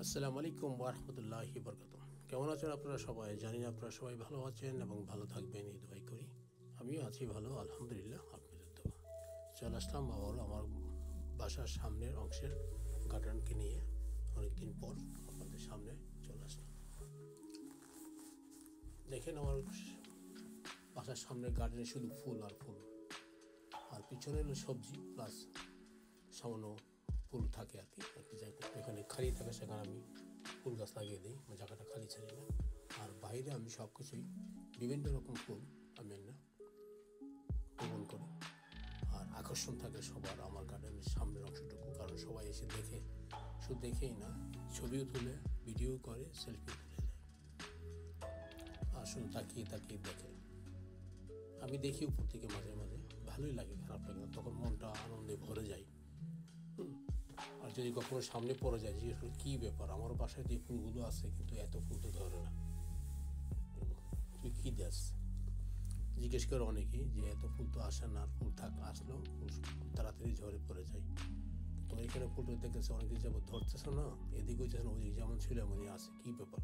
আসসালামু আলাইকুম ওয়া রাহমাতুল্লাহি ওয়া বারাকাতুহু। কেমন আছেন আপনারা সবাই? জানি না আপনারা সবাই ভালো আছেন এবং ভালো থাকবেন এই দোয়াই করি। আমিও আছি ভালো আলহামদুলিল্লাহ, আপনাদের দোয়া। চলে আসলাম আবারও আমার বাসার সামনের অংশের গার্ডেনকে নিয়ে অনেকদিন পর আপনাদের সামনে চলে আসলাম। দেখেন আমার বাসার সামনের গার্ডেনে শুধু ফুল আর ফুল, আর পিছনে হলো সবজি প্লাস সামান্য ফুল থাকে আর কি। এখানে খালি থাকে সেখানে আমি ফুল গাছ লাগিয়ে দিই, জায়গাটা খালি ছাড়ি না। আর বাইরে আমি সব কিছুই বিভিন্ন রকম ফুল আমি না রোপণ করি। আর আকর্ষণ থাকে সবার আমার গার্ডেনের সামনের অংশটুকু, কারণ সবাই এসে দেখে, শুধু দেখেই না, ছবিও তুলে, ভিডিও করে, সেলফি তুলে দেয়। আর শুধু তাকিয়ে তাকিয়ে দেখে। আমি দেখি উপর থেকে মাঝে মাঝে, ভালোই লাগে, খারাপ লাগে না, তখন মনটা আনন্দে ভরে যায়। আর যদি কখনো সামনে পড়ে যায় জিজ্ঞেস করি কী ব্যাপার, আমার বাসায় যে ফুলগুলো আছে কিন্তু এত ফুল তো ধরে না, তুই কী দেস, জিজ্ঞেস করে অনেকেই যে এত ফুল তো আসে না, আর ফুল আসলো ফুল তাড়াতাড়ি ঝরে পড়ে যায়। তো এখানে ফুলটা দেখেছে অনেকে যাবো ধরতেছে না, এদিকে হচ্ছে না, ওদিকে যেমন ছিল এমনই আছে, কী ব্যাপার।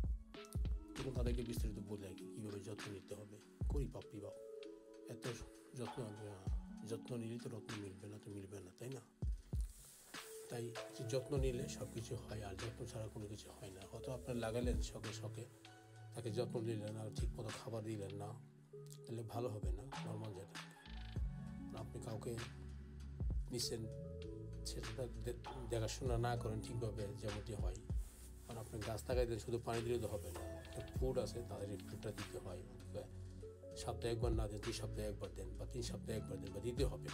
তখন তাদেরকে বিস্তারিত বলে আর কি কীভাবে যত্ন নিতে হবে। করি পাপড়ি বাপ, এত যত্ন নিলে তো রত্ন মিলবে না, তো মিলবে না, তাই না? তাই যত্ন নিলে সব কিছু হয়, আর যত্ন ছাড়া কোনো কিছু হয় না। হয়তো আপনার লাগালেন শখে শখে, তাকে যত্ন নিলেন আর ঠিক মতো খাবার দিলেন না, তাহলে ভালো হবে না। নর্মাল যেটা আপনি কাউকে নিচ্ছেন, সেটা দেখাশোনা না করেন ঠিকভাবে, যেমনটি হয়। কারণ আপনি গাছ লাগাইতে শুধু পানি দিলে তো হবে না, একটা ফুড আছে, তাদের এই ফুডটা দিতে হয়। সপ্তাহে একবার না দেন, 2 সপ্তাহে একবার দেন, বা 3 সপ্তাহে একবার দেন, বা দিতে হবে।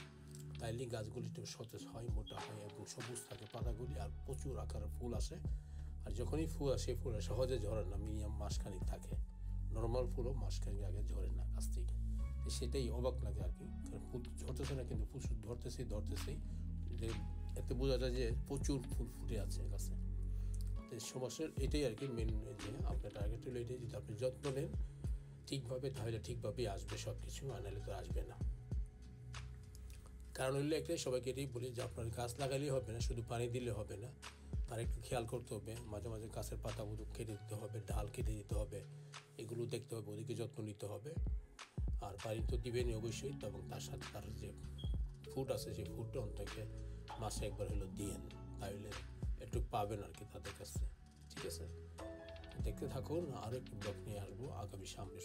তাইলে গাছগুলি একটু সতেজ হয়, মোটা হয় এবং সবুজ থাকে পাতাগুলি, আর প্রচুর আকারের ফুল আসে। আর যখনই ফুল আসে, ফুল সহজে ঝরে না, মিনিমাম মাসখানিক থাকে। নর্মাল ফুলও মাসখানিক আগে ঝরে না গাছ থেকে। সেটাই অবাক লাগে আর কি, কারণ ফুল ঝরতেছে না কিন্তু ফুল ধরতেছেই যে এতে বোঝা যায় যে প্রচুর ফুল ফুটে আছে গাছে। তো সমস্যার এটাই আর কি মেন, যে আপনার টার্গেট হলো এটাই, যদি আপনি যত্ন নেন ঠিকভাবে তাহলে ঠিকভাবেই আসবে সব কিছু, আনালে তো আসবে না। কারণ হইলে একটাই, সবাইকে এটাই বলি যে আপনার গাছ লাগালেই হবে না, শুধু পানি দিলে হবে না, তার একটু খেয়াল করতে হবে। মাঝে মাঝে গাছের পাতাগুলো কেটে দিতে হবে, ডাল কেটে দিতে হবে, এগুলো দেখতে হবে, ওদিকে যত্ন নিতে হবে। আর পানি তো দিবেনই অবশ্যই, এবং তার সাথে তার যে ফুড আছে সেই ফুডটা অন্তকে মাসে একবার হলো দিয়েন, তাহলে একটু পাবেন আর কি তাদের কাছে। ঠিক আছে, দেখতে থাকুন, আরও একটি ব্লগ নিয়ে আসবো আগামী সামনে।